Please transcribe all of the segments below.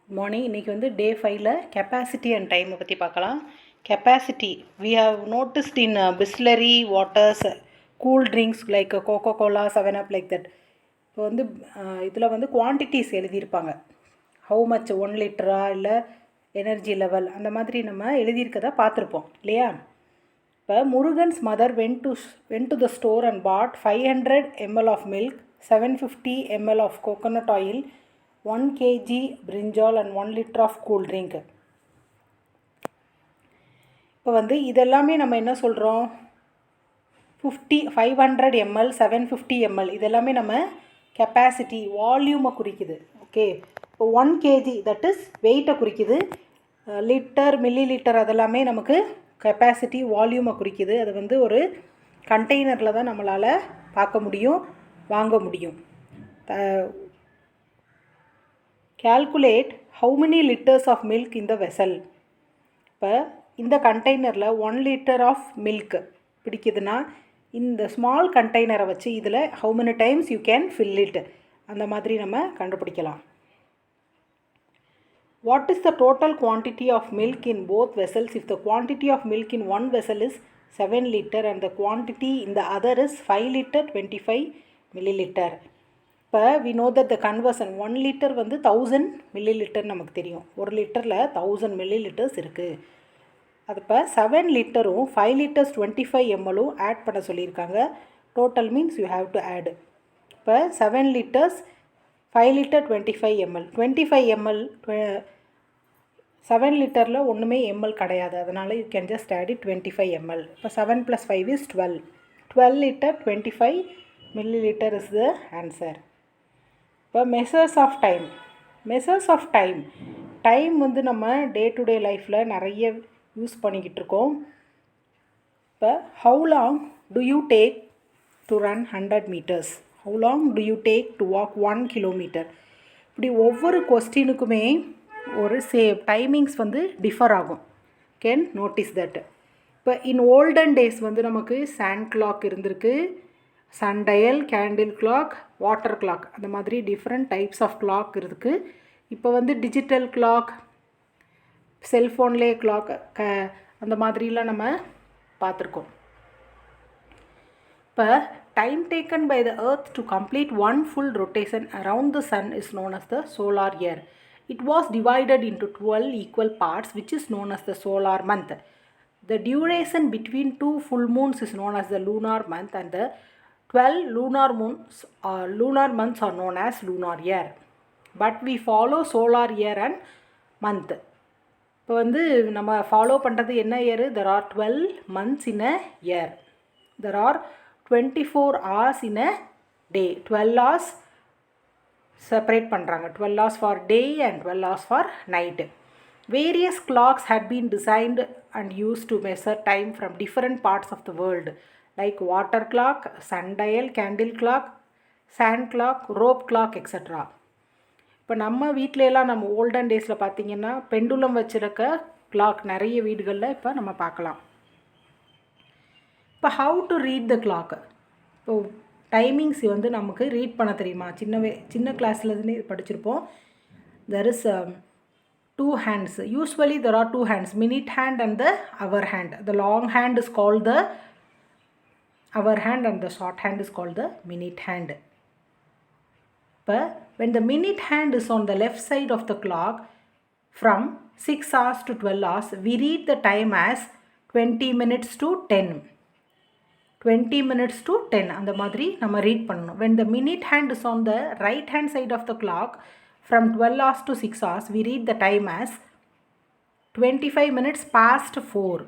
Morning இன்றைக்கி வந்து டே 5ல் capacity and டைமை பற்றி பார்க்கலாம். Capacity we have noticed in Bisleri waters cool drinks like Coca Cola 7up like that. இப்போ வந்து இதில் வந்து குவான்டிட்டிஸ் எழுதியிருப்பாங்க. ஹவு மச் 1 லிட்டரா இல்லை எனர்ஜி லெவல் அந்த மாதிரி நம்ம எழுதியிருக்கதை பார்த்துருப்போம் இல்லையா. இப்போ Murugan's mother went to the store and bought 500 ml of milk, 750 ml of coconut oil, 1 kg brinjal and 1 liter of cool drink. இப்போ வந்து இதெல்லாமே நம்ம என்ன சொல்கிறோம், 500 ml 750 ml இதெல்லாமே நம்ம கெப்பாசிட்டி வால்யூமை குறிக்குது. ஓகே, இப்போ 1 kg தட் இஸ் வெயிட்டை குறிக்குது. லிட்டர் மில்லி லிட்டர் அதெல்லாமே நமக்கு கெப்பாசிட்டி வால்யூமை குறிக்குது. அது வந்து ஒரு கண்டெய்னரில் தான் நம்மளால் பார்க்க முடியும், வாங்க முடியும். Calculate how many liters of milk in the vessel. இப்போ இந்த கண்டெய்னரில் 1 liter ஆஃப் மில்க் பிடிக்குதுன்னா இந்த ஸ்மால் கண்டெய்னரை வச்சு இதில் how many times you can fill it அந்த மாதிரி நம்ம கண்டுபிடிக்கலாம். What is the total quantity of milk in both vessels if the quantity of milk in one vessel is 7 liter and the quantity in the other is 5 liter 25 milliliter. இப்போ we know that the conversion 1 liter வந்து 1000 milliliter நமக்கு தெரியும். 1 லிட்டரில் 1000 milliliters இருக்குது. அது இப்போ 7 லிட்டரும் 5 liters 25 ml add பண்ண சொல்லியிருக்காங்க. Total means you have to add. இப்போ 7 liters 5 liter 25 ml 25 ml 7 லிட்டரில் ஒன்றுமே எம்எல் கிடையாது, அதனால் you can just add it 25 ml. இப்போ 7 + 5 is 12 liter 25 milliliter is the answer. இப்போ மெஷர்ஸ் ஆஃப் டைம் வந்து நம்ம டே டு டே லைஃப்பில் நிறைய யூஸ் பண்ணிக்கிட்டு இருக்கோம். இப்போ how long to you take to run 100 meters, how long to you take to walk 1 kilometer. இப்படி ஒவ்வொரு கொஸ்டினுக்குமே ஒரு டைமிங்ஸ் வந்து டிஃபர் ஆகும். Can notice that. இப்போ இன் ஓல்டன் டேஸ் வந்து நமக்கு சாண்ட் கிளாக் இருந்திருக்கு, சன்டயல், கேண்டில் கிளாக், வாட்டர் கிளாக், அந்த மாதிரி டிஃப்ரெண்ட் டைப்ஸ் ஆஃப் கிளாக் இருக்குது. இப்போ வந்து டிஜிட்டல் கிளாக், செல்ஃபோன்லேயே கிளாக் அந்த மாதிரிலாம் நம்ம பார்த்துருக்கோம். இப்போ time taken by the earth to complete one full rotation around the sun is known as the solar year. It was divided into 12 equal parts which is known as the solar month. The duration between two full moons is known as the lunar month and the 12 lunar months are known as lunar year. But we follow solar year and month. இப்போ வந்து நம்ம follow பண்ணுறது என்ன year? There are 12 months in a year. There are 24 hours in a day. 12 hours separate பண்ணுறாங்க. 12 hours for day and 12 hours for night. Various clocks had been designed and used to measure time from different parts of the world like water clock, sundial, candle clock, sand clock, rope clock, etc. இப்போ நம்ம வீட்டிலலாம் நம்ம olden டேஸில் பார்த்திங்கன்னா pendulum வச்சுருக்க clock நிறைய வீடுகளில் இப்போ நம்ம பார்க்கலாம். இப்போ how to read the clock. இப்போ டைமிங்ஸ் வந்து நமக்கு ரீட் பண்ண தெரியுமா? சின்ன கிளாஸ்லேருந்து படிச்சிருப்போம். There is 2 hands. Usually there are 2 hands, minute hand and the hour hand. The long hand is called the hour hand and the short hand is called the minute hand. But when the minute hand is on the left side of the clock from 6 hours to 12 hours, we read the time as 20 minutes to 10. 20 minutes to 10 அந்த மாதிரி நம்ம read பண்ணணும். When the minute hand is on the right hand side of the clock from 12 hours to 6 hours, we read the time as 25 minutes past 4.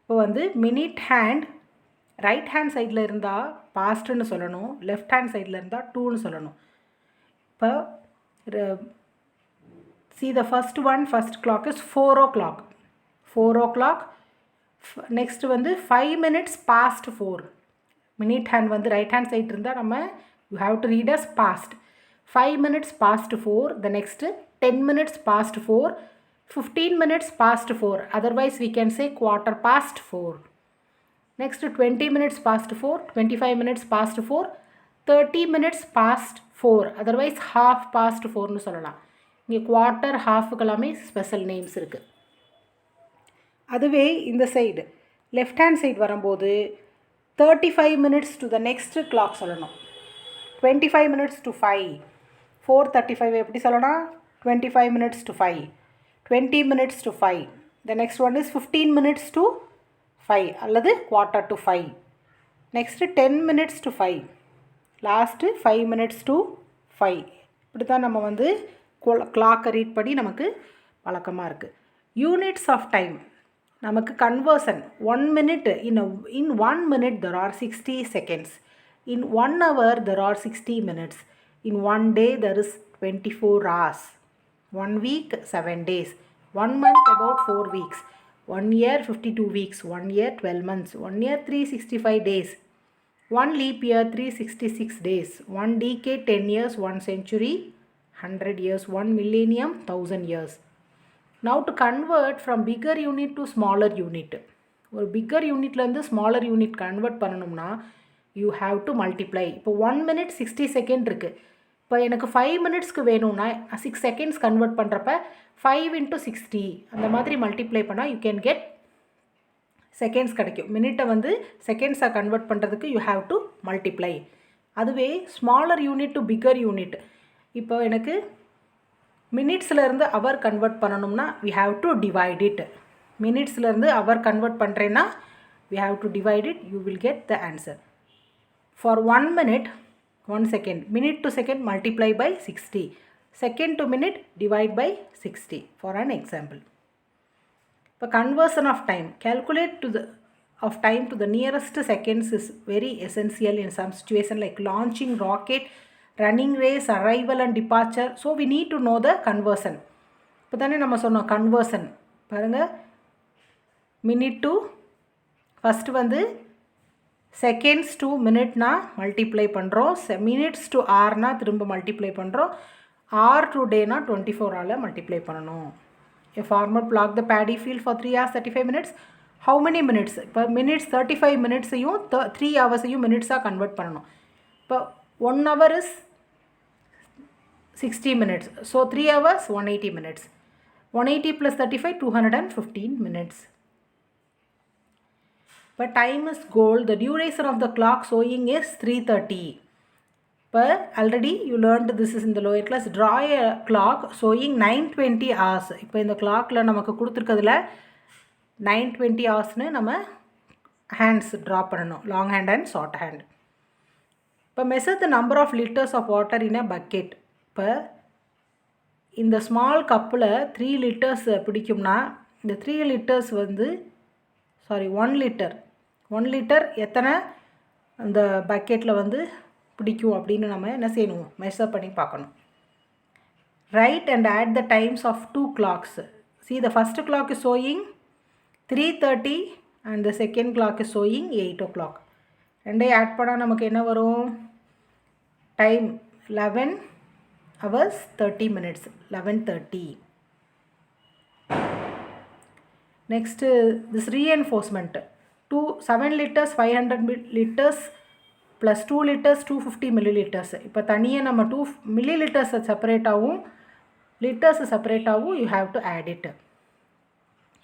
இப்போ வந்து minute hand right hand சைடில் இருந்தால் பாஸ்ட்டுன்னு சொல்லணும், left hand சைடில் இருந்தால் 2ன்னு சொல்லணும். இப்போ see the first clock is 4 o'clock. 4 o'clock. Next வந்து 5 minutes past 4. மினிட் ஹேண்ட் வந்து ரைட் ஹேண்ட் சைட் இருந்தால் நம்ம you have to read as past. 5 minutes past 4. The next 10 minutes past 4. 15 minutes past 4. Otherwise we can say quarter past 4. Next 20 minutes past 4. 25 minutes past 4. 30 minutes past 4. Otherwise half past 4னு சொல்லலாம். இங்கே quarter ஹாஃபுக்கு எல்லாமே special names இருக்குது. அதுவே இந்த side left hand side வரும்போது 35 minutes to the next clock சொல்லணும். 25 minutes to 5, 4:35 எப்படி சொல்லணும்? 25 minutes to 5, 20 minutes to 5. The next one is 15 minutes to 5 அல்லது quarter to 5. Next 10 minutes to 5. Last 5 minutes to 5. இப்படி தான் நம்ம வந்து கிளாக்கை ரீட் பண்ணி நமக்கு வழக்கமாக இருக்குது. யூனிட்ஸ் ஆஃப் டைம் நமக்கு conversion 1 minute in 1 minute there are 60 seconds. In 1 hour there are 60 minutes. In 1 day there is 24 hours. 1 week 7 days. 1 month about 4 weeks. 1 year 52 weeks. 1 year 12 months. 1 year 365 days. 1 leap year 366 days. 1 decade 10 years. 1 century 100 years. 1 millennium 1000 years. Now to convert from bigger unit to smaller unit. ஒரு bigger unitலேருந்து smaller unit convert பண்ணணும்னா you have to multiply. இப்போ 1 minute 60 second இருக்குது. இப்போ எனக்கு 5 minutesக்கு வேணும்னா 6 seconds convert பண்ணுறப்ப 5 into 60 அந்த மாதிரி மல்டிப்ளை பண்ணால் you can get செகண்ட்ஸ் கிடைக்கும். மினிட்டை வந்து செகண்ட்ஸாக கன்வெர்ட் பண்ணுறதுக்கு யூ ஹாவ் டு மல்டிப்ளை. அதுவே smaller unit to bigger unit, இப்போ எனக்கு மினிட்ஸ்லேருந்து அவர் கன்வெர்ட் பண்ணணும்னா we have to divide it. மினிட்ஸ்லேருந்து அவர் கன்வெர்ட் பண்ணுறேன்னா we have to divide it, you will get the answer. For 1 minute 1 second, minute to second multiply by 60, second to minute divide by 60 for an example. இப்போ conversion of time, calculate of time to the nearest seconds is very essential in some situation like launching rocket, running race, arrival and departure. So we need to know the conversion. இப்போ தானே நம்ம சொன்னோம் conversion பாருங்கள். Minute to first வந்து seconds to மினிட்னா multiply பண்ணுறோம். Minutes to ஆர்னா திரும்ப multiply பண்ணுறோம். R to டேனா 24 multiply பண்ணணும். A farmer plucked the paddy field for 3 hours 35 minutes. How many minutes? இப்போ மினிட்ஸ் 35 மினிட்ஸையும் 3 ஹவர்ஸையும் மினிட்ஸாக கன்வெர்ட் பண்ணணும். இப்போ 1 hour is 60 minutes. So 3 hours 180 minutes. 180 plus 35 215 minutes. But time is gold. The duration of the clock showing is 3:30. இப்போ already you learned this is இந்த lower class. Draw a clock showing 920 hours. இப்போ இந்த கிளாக்கில் நமக்கு கொடுத்துருக்கிறதுல 920 ஹவர்ஸ்னு நம்ம hands draw பண்ணணும், long hand and short hand. இப்போ measure the number of litres of water in a bucket. இப்போ இந்த ஸ்மால் கப்பில் 3 liters பிடிக்கும்னா இந்த 3 liters வந்து 1 liter எத்தனை அந்த பக்கெட்டில் வந்து பிடிக்கும் அப்படின்னு நம்ம என்ன செய்யணும், மெஷர் பண்ணி பார்க்கணும். Right and add the times of 2 clocks. See the first clock is showing 3:30 and the second clock is showing 8 o'clock. ரெண்டே ஆட் பண்ணால் நமக்கு என்ன வரும்? Time 11 hours 30 minutes, 11:30. Next this reinforcement. 7 liters 500 liters plus 2 liters 250 milliliters. இப்போ தனியாக நம்ம 2 milliliters செப்பரேட்டாகவும் litres செப்பரேட்டாகவும் you have to add it.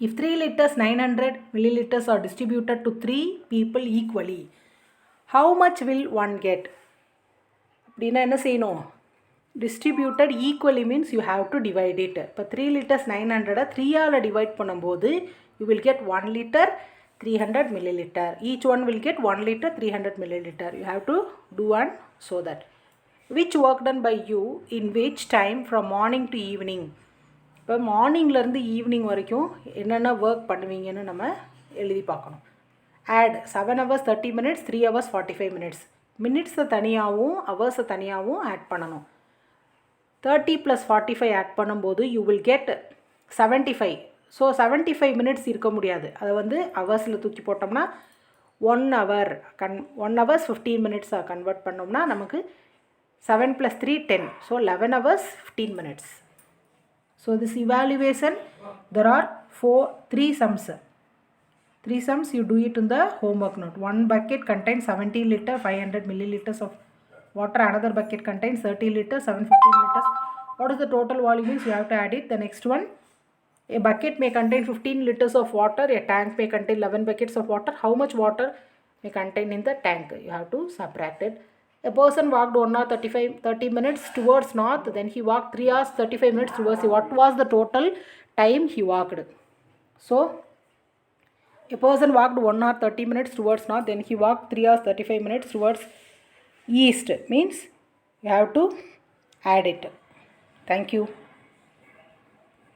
If 3 liters 900 milliliters are distributed to 3 people equally, how much will one get? அப்படின்னா என்ன செய்யணும்? Distributed equally means you have to divide it. இப்போ 3 liters 900 3ஆல் divide பண்ணும்போது you will get 1 liter 300 milliliter. Each one will get 1 liter 300 milliliter. You have to do and show that. Which work done by you in which time from morning to evening? இப்போ மார்னிங்லேருந்து evening வரைக்கும் என்னென்ன work பண்ணுவீங்கன்னு நம்ம எழுதி பார்க்கணும். Add 7 hours 30 minutes 3 hours 45 minutes. மினிட்ஸை தனியாகவும் ஹவர்ஸை தனியாகவும் ஆட் பண்ணணும். 30 plus 45 ஆட் பண்ணும்போது you will get 75. So 75 minutes இருக்க முடியாது, அதை வந்து ஹவர்ஸில் தூக்கி போட்டோம்னா 1 hour 1 hours 15 minutes கன்வெர்ட் பண்ணோம்னா நமக்கு 7 plus 3 10. So 11 hours 15 minutes. So this evaluation there are 3 sums. 3 sums you do it in the homework note. One bucket contains 70 liter 500 milliliters of water. Another bucket contains 30 liters 750 milliliters What is the total volume means you have to add it. The next one, a bucket may contain 15 liters of water, a tank may contain 11 buckets of water. How much water may contain in the tank? You have to subtract it. A person walked 1 hour 30 minutes towards north, then he walked 3 hours 35 minutes towards east. What was the total time he walked? So, a person walked 1 hour 30 minutes towards north, then he walked 3 hours 35 minutes towards east. Means you have to add it. Thank you.